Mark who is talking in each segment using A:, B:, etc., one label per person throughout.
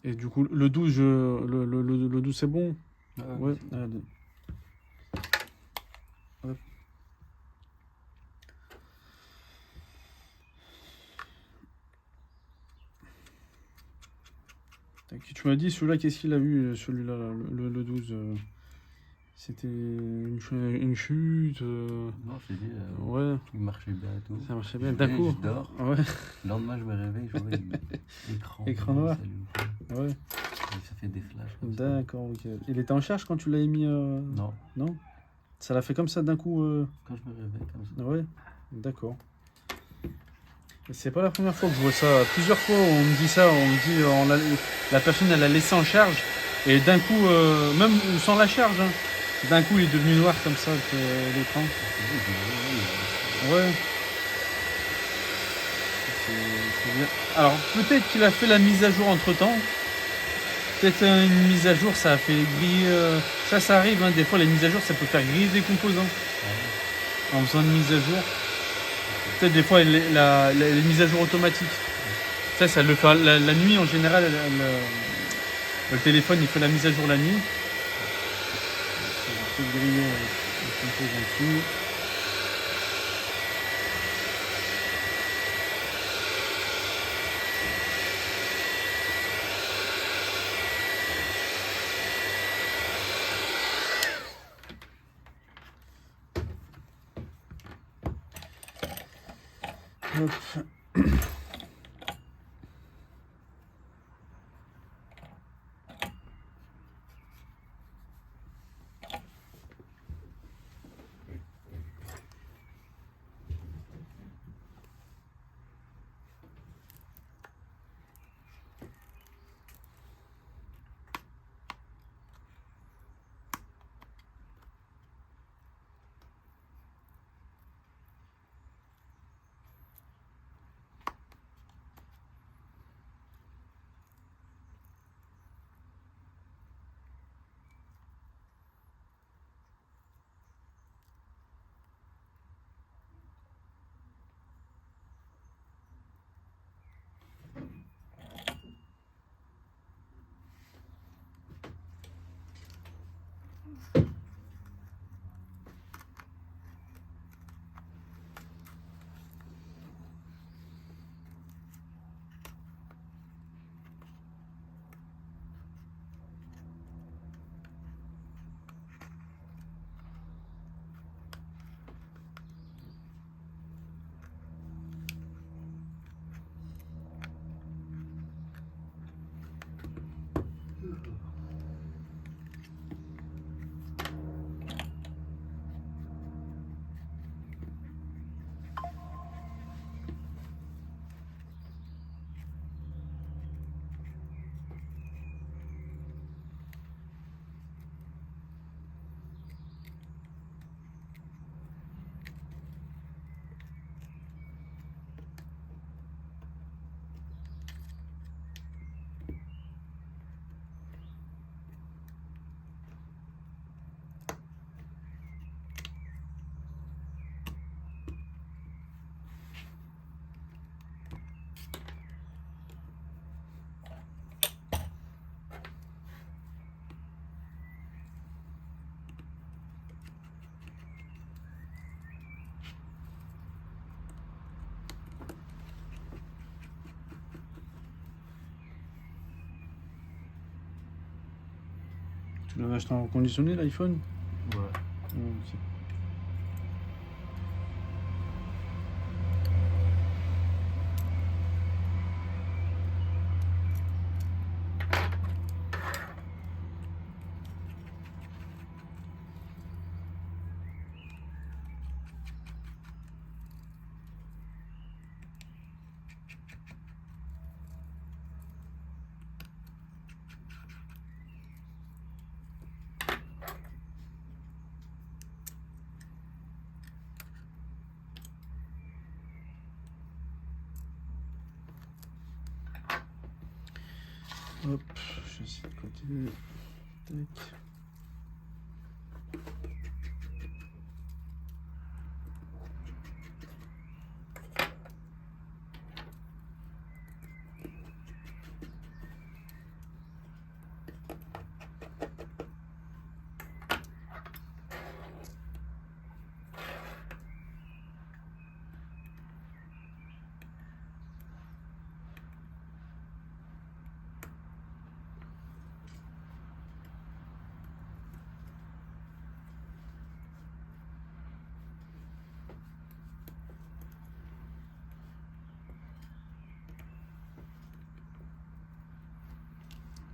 A: Et du coup, le 12, le 12 c'est bon? Ouais, allez. Hop. Tu m'as dit, celui-là, qu'est-ce qu'il a eu, celui-là, là, le 12 c'était une chute
B: Non, je t'ai dit,
A: ouais,
B: il marchait bien et tout.
A: ça marchait bien. D'un coup,
B: Je dors.
A: ouais,
B: Le lendemain, je me réveille, je vois
A: écran noir.
B: ça s'allume pas.
A: Ouais,
B: Et ça fait des flashs comme ça.
A: d'accord, ok. Il était en charge quand tu l'as mis
B: Non,
A: Non? Ça l'a fait comme ça d'un coup
B: quand je me réveille comme ça.
A: Ouais, d'accord. Et c'est pas la première fois que je vois ça. Plusieurs fois, on me dit ça, on me dit la personne elle l'a laissé en charge et d'un coup, même sans la charge, hein, d'un coup il est devenu noir comme ça l'écran. Ouais. C'est bien. Alors peut-être qu'il a fait la mise à jour entre temps. Peut-être une mise à jour, ça a fait griller. Ça arrive, hein, des fois les mises à jour ça peut faire griller des composants en faisant une mise à jour. Peut-être des fois les mises à jour automatiques. Ça le fait la nuit en général. Le téléphone il fait la mise à jour la nuit. Je vais griller les composants dessus. Hop. Tu l'avais acheté en reconditionné l'iPhone?
B: Ouais.
A: Ok. Hop, j'essaie de continuer. Tac.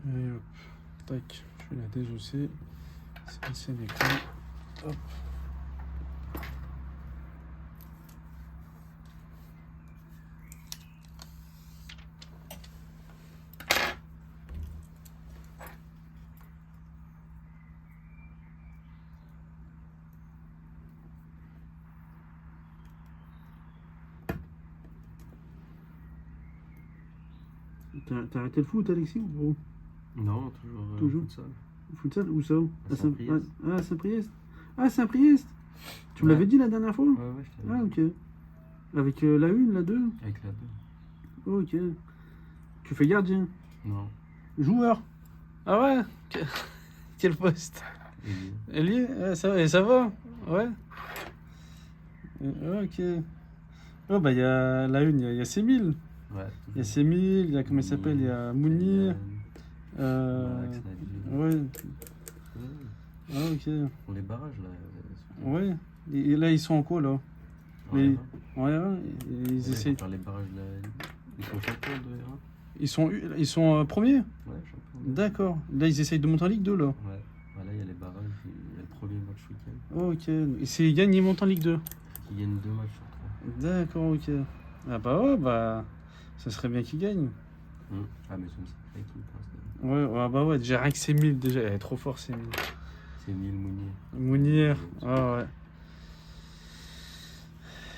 A: Et hop, tac, je vais la désosser. C'est laisser l'écran. Hop. T'as arrêté le foot, Alexis, ou gros?
B: Non, toujours. Futsal.
A: Futsal, où ça?
B: À Saint-Priest.
A: À Saint-Priest. Ah, Saint-Priest. Tu me l'avais dit la dernière fois?
B: Ouais, je t'avais dit.
A: Ah, ok. Avec la 1, la 2?
B: Avec la 2.
A: Ok. Tu fais gardien?
B: Non.
A: Joueur? Ah ouais? Quel poste?
B: Ailier.
A: Ailier? Ça va? Ouais. Ok. Oh, bah, il y a la 1, il y a Sémile.
B: Ouais.
A: Il y a Sémile, il y a, comment il s'appelle? Il y a Mounir.
B: Max, Nabil.
A: Ouais. Ah, ok.
B: Pour les barrages, là.
A: Ouais. Et là, ils sont en quoi, là?
B: En
A: Mais-
B: R1.
A: En R1, ils
B: Là,
A: essayent.
B: pour faire les barrages de la Ligue. Ils sont champions de R1.
A: Ils sont premiers?
B: Ouais, champions.
A: D'accord. Là, ils essayent de monter en Ligue 2, là.
B: Ouais. Voilà, il y a les barrages. Il y a le premier match week-end.
A: Ok. Et s'ils gagnent, ils montent en Ligue 2.
B: Ils gagnent 2 matchs sur 3.
A: D'accord, ok. Ah bah ouais, bah... Ça serait bien qu'ils gagnent.
B: Ah, mais c'est une sacrée équipe. Hein,
A: Ouais, bah ouais, déjà rien que Sémile, déjà, elle est trop fort, Sémile.
B: c'est Emile Mounier.
A: Mounir, ah ouais.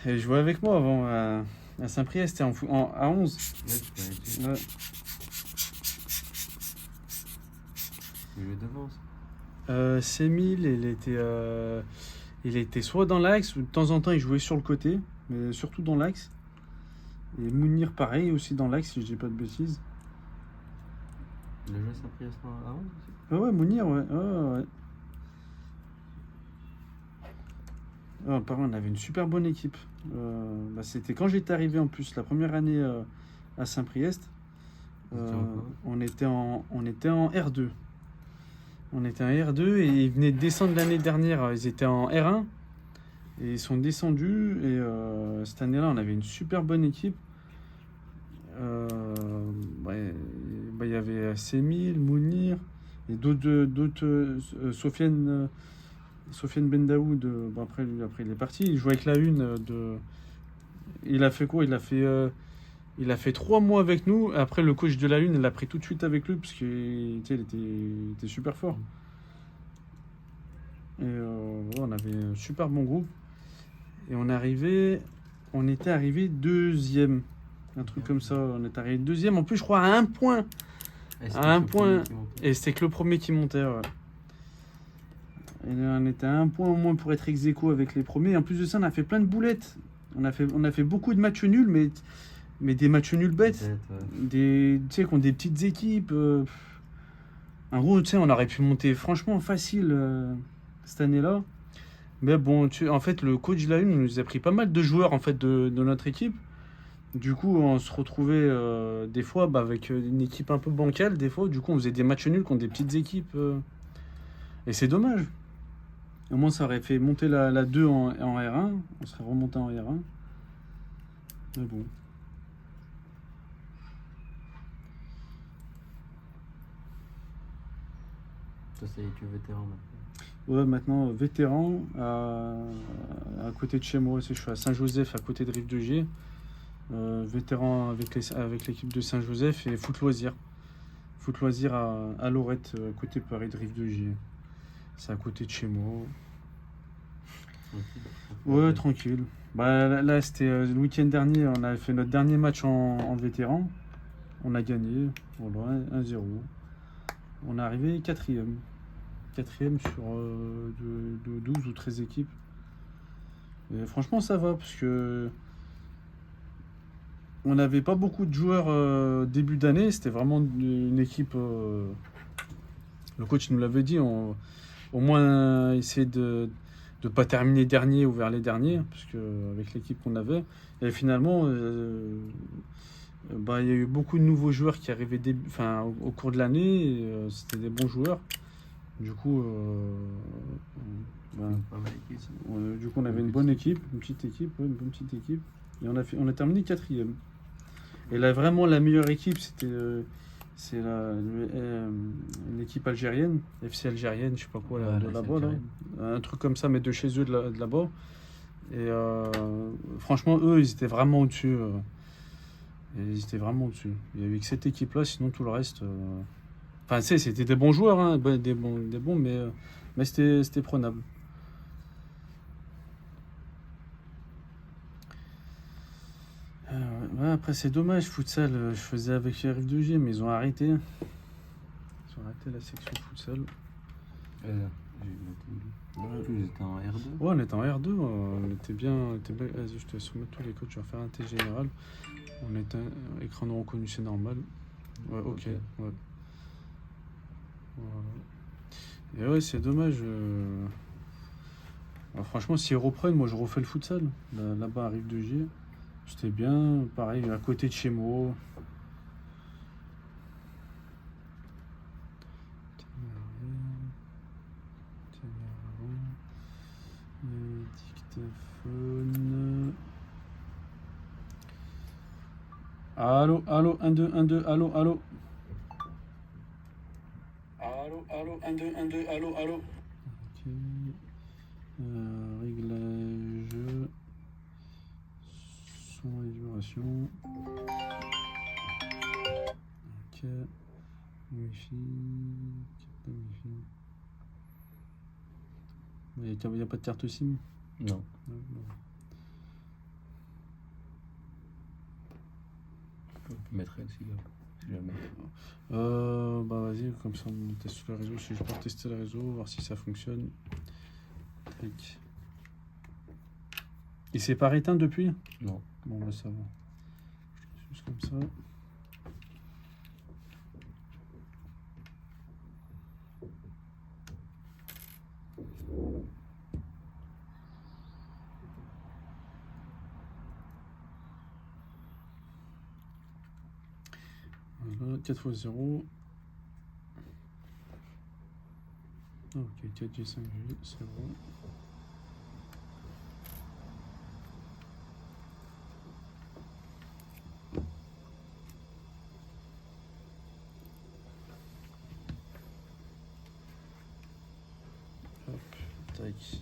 A: Elle jouait avec moi avant à Saint-Priest, c'était à 11.
B: Ouais, tu m'avais dit.
A: Ouais.
B: Il jouait devant, ça.
A: Sémile, il était soit dans l'axe, ou de temps en temps il jouait sur le côté, mais surtout dans l'axe. Et Mounir, pareil, aussi dans l'axe, si je dis pas de bêtises.
B: Il a joué à Saint-Priest à 11 aussi.
A: Ah ouais, Mounir, ouais. Ah ouais. Ah, par contre, on avait une super bonne équipe. Bah, c'était quand j'étais arrivé en plus, la première année à Saint-Priest. On était en R2. On était en R2 et ils venaient de descendre l'année dernière. Ils étaient en R1 et ils sont descendus. Et cette année-là, on avait une super bonne équipe. Ouais, bah, il y avait Sémile, Mounir et d'autres Sofiane Bendaoud. Bon, après il est parti. Il jouait avec la 1 de. Il a fait quoi? Il a fait 3 mois avec nous. Après, le coach de la 1, il l'a pris tout de suite avec lui parce qu'il était super fort. Et ouais, on avait un super bon groupe. Et on était arrivé deuxième. Un truc comme ça. On est arrivé deuxième. En plus, je crois à 1 point. À un point. Et c'était que le premier qui montait. Ouais. Et on était à 1 point au moins pour être ex-aequo avec les premiers. Et en plus de ça, on a fait plein de boulettes. On a fait beaucoup de matchs nuls, mais des matchs nuls bêtes. Tu sais, qui ont des petites équipes. En gros, tu sais, on aurait pu monter franchement facile cette année-là. Mais bon, en fait, le coach de la 1 nous a pris pas mal de joueurs en fait, de notre équipe. Du coup, on se retrouvait des fois avec une équipe un peu bancale. Des fois, du coup, on faisait des matchs nuls contre des petites équipes. Et c'est dommage. Au moins, ça aurait fait monter la 2 en R1. On serait remonté en R1. Mais bon.
B: Ça, c'est que vétéran maintenant.
A: Ouais, maintenant, vétéran, à côté de chez moi aussi. Je suis à Saint-Joseph, à côté de Rive-de-Gier. Vétéran avec l'équipe de Saint-Joseph et foot loisir. Foot loisir à Lorette, côté Paris de Rive-de-Gier. C'est à côté de chez moi.
B: Tranquille.
A: Ouais, tranquille. Bah, là c'était le week-end dernier, on avait fait notre dernier match en vétéran. On a gagné, voilà, 1-0. On est arrivé 4e. 4e sur de 12 ou 13 équipes. Et franchement, ça va, parce que on n'avait pas beaucoup de joueurs début d'année. C'était vraiment une équipe. Le coach nous l'avait dit, au moins essayer de ne pas terminer dernier ou vers les derniers, parce que avec l'équipe qu'on avait. Et finalement, bah, il y a eu beaucoup de nouveaux joueurs qui arrivaient au cours de l'année. Et, c'était des bons joueurs. Du coup,
B: Pas mal équipe.
A: on avait une bonne équipe, une petite équipe, ouais, une bonne petite équipe. Et on a terminé 4e. Et là, vraiment, la meilleure équipe, C'est une équipe algérienne, FC algérienne, je sais pas quoi,
B: Ouais,
A: de
B: la
A: là-bas. Là.
B: Algérienne.
A: Un truc comme ça, mais de chez eux, de là-bas. Et franchement, eux, ils étaient vraiment au-dessus. Ils étaient vraiment au-dessus. Il y avait que cette équipe-là, sinon tout le reste. Enfin, tu sais, c'était des bons joueurs, hein, des bons, mais c'était prenable. Ouais, après, c'est dommage, futsal. Je faisais avec RF2G, mais ils ont arrêté. Ils ont arrêté la section futsal.
B: J'ai noté. Ils étaient en R2.
A: Ouais, on était en R2, on était bien. Vas-y, je te soumets tous les codes, je vais faire un test général. On était écran non reconnu, c'est normal. Ouais, ok. Ouais. Voilà. Et ouais, c'est dommage. Alors, franchement, s'ils reprennent, moi je refais le futsal. Là-bas arrive 2G. C'était bien, pareil, à côté de chez moi. Dictaphone. Allô, 1, 2, 1, 2, allô, allô. Allô, 1, 2, 1, 2, allô. Ok. Réglage. Son et vibration. Ok. Wi-Fi. Wi-Fi. Il n'y a pas de carte SIM?
B: Non.
A: Non.
B: On peut mettre elle si jamais.
A: Bah vas-y, comme ça on teste le réseau. Si je peux tester le réseau, voir si ça fonctionne. Tac. Il s'est pas éteint depuis?
B: Non.
A: Bon bah ça va. Juste comme ça. Voilà, 4x0. Ok, 4G, 5G, c'est bon. Hop, tac. Ça,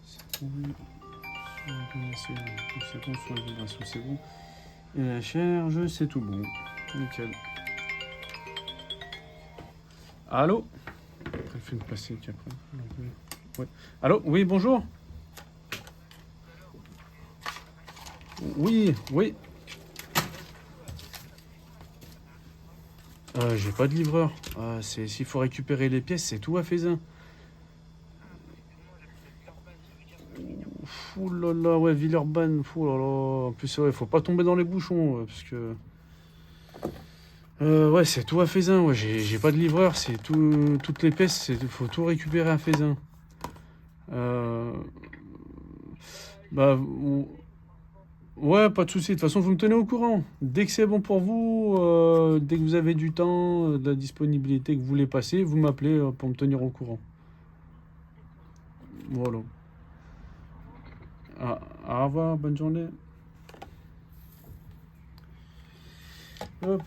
A: c'est bon. C'est bon, sur la vibration, c'est bon. Et la charge, c'est tout bon. Nickel. Allô? Après, le film classique après. Ouais. Allô? Oui, bonjour? Oui. J'ai pas de livreur. S'il faut récupérer les pièces, c'est tout à Faisin. Ouh là là, ouais, Villeurbanne. Ouh là là. En plus, ouais, faut pas tomber dans les bouchons, parce que. Ouais, c'est tout à Faisin. Ouais, j'ai pas de livreur. C'est tout, toutes les pièces. Faut tout récupérer à Faisin. Bah, ouais, pas de souci. De toute façon, vous me tenez au courant. Dès que c'est bon pour vous, dès que vous avez du temps, de la disponibilité que vous voulez passer, vous m'appelez pour me tenir au courant. Voilà. Au revoir, bonne journée. Hop.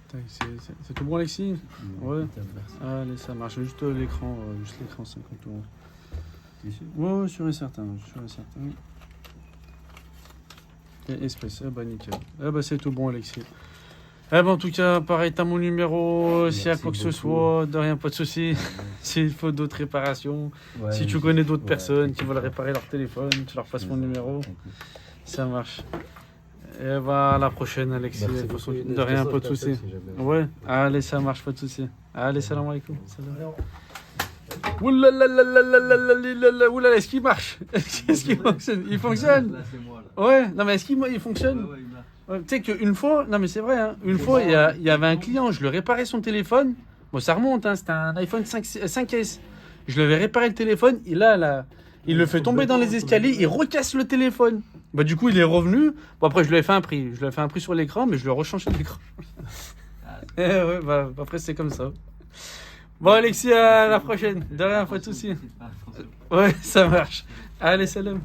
A: Tac, c'est tout bon, Alexis? Ouais. Allez, ça marche. Juste l'écran, 50 euros.
B: T'es sûr?
A: Ouais, sûr et certain. Et Espèce, bah nickel. Bah c'est tout bon, Alexis. En tout cas, pareil, t'as mon numéro. S'il y a
B: Merci
A: quoi que ce
B: beaucoup.
A: soit, de rien, pas de souci. S'il faut d'autres réparations,
B: Ouais,
A: si tu connais d'autres
B: ouais,
A: personnes qui veulent
B: t'inquiète
A: réparer leur téléphone, tu leur passes
B: pas.
A: mon numéro.
B: T'inquiète.
A: Ça marche. Et bah à la prochaine, Alexis.
B: Merci
A: De toute façon,
B: beaucoup.
A: de rien,
B: toute
A: pas de
B: façon, je
A: souci.
B: t'appelle si jamais.
A: Ouais, allez, ça marche, pas de souci. Allez, salam alaikum. Oulala, oulala, est-ce qu'il marche? Est-ce qu'il fonctionne? Il fonctionne?
B: Là, c'est moi, là.
A: Ouais, non mais est-ce qu'il fonctionne?
B: Ouais, il a.
A: Ouais, tu sais qu'une fois, non mais c'est vrai, hein, une fois il y avait un client, je lui réparais son téléphone. Bon, ça remonte, hein, c'était un iPhone 5S. Je lui avais réparé le téléphone, il le fait tomber dans les escaliers, il recasse le téléphone. Bah du coup il est revenu. Bon après je lui ai fait un prix, sur l'écran, mais je lui ai rechangé l'écran. Ouais, bah après c'est comme ça. Bon Alexis, à la prochaine. De rien, pas de soucis. Ouais, ça marche. Allez, salam.